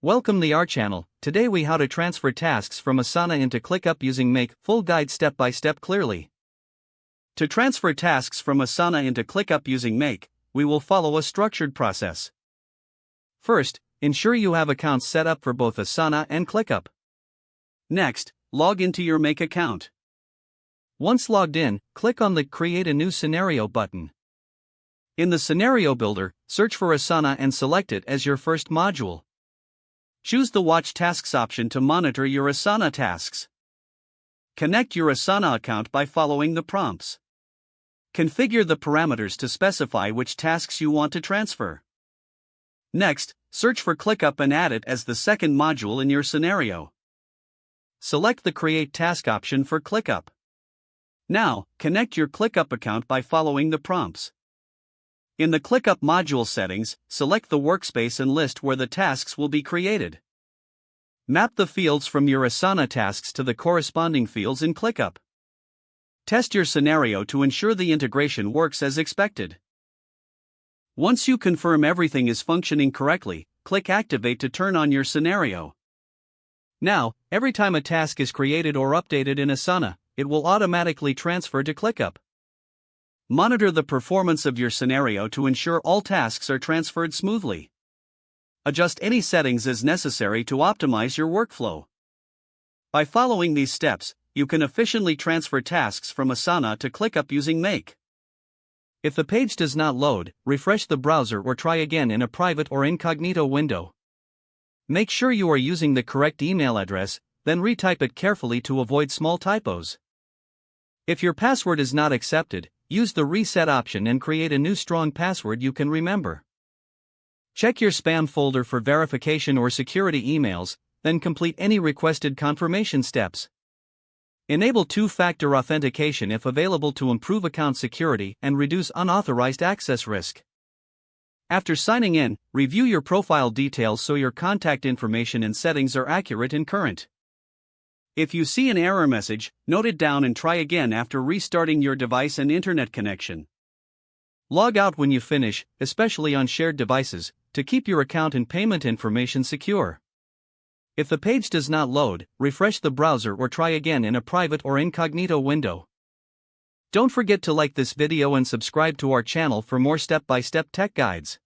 Welcome to our channel. Today we how to transfer tasks from Asana into ClickUp using Make, full guide step by step clearly. To transfer tasks from Asana into ClickUp using Make, we will follow a structured process. First, ensure you have accounts set up for both Asana and ClickUp. Next, log into your Make account. Once logged in, click on the Create a New Scenario button. In the Scenario Builder, search for Asana and select it as your first module. Choose the Watch Tasks option to monitor your Asana tasks. Connect your Asana account by following the prompts. Configure the parameters to specify which tasks you want to transfer. Next, search for ClickUp and add it as the second module in your scenario. Select the Create Task option for ClickUp. Now, connect your ClickUp account by following the prompts. In the ClickUp module settings, select the workspace and list where the tasks will be created. Map the fields from your Asana tasks to the corresponding fields in ClickUp. Test your scenario to ensure the integration works as expected. Once you confirm everything is functioning correctly, click Activate to turn on your scenario. Now, every time a task is created or updated in Asana, it will automatically transfer to ClickUp. Monitor the performance of your scenario to ensure all tasks are transferred smoothly. Adjust any settings as necessary to optimize your workflow. By following these steps, you can efficiently transfer tasks from Asana to ClickUp using Make. If the page does not load, refresh the browser or try again in a private or incognito window. Make sure you are using the correct email address, then retype it carefully to avoid small typos. If your password is not accepted, use the Reset option and create a new strong password you can remember. Check your spam folder for verification or security emails, then complete any requested confirmation steps. Enable two-factor authentication if available to improve account security and reduce unauthorized access risk. After signing in, review your profile details so your contact information and settings are accurate and current. If you see an error message, note it down and try again after restarting your device and internet connection. Log out when you finish, especially on shared devices, to keep your account and payment information secure. If the page does not load, refresh the browser or try again in a private or incognito window. Don't forget to like this video and subscribe to our channel for more step-by-step tech guides.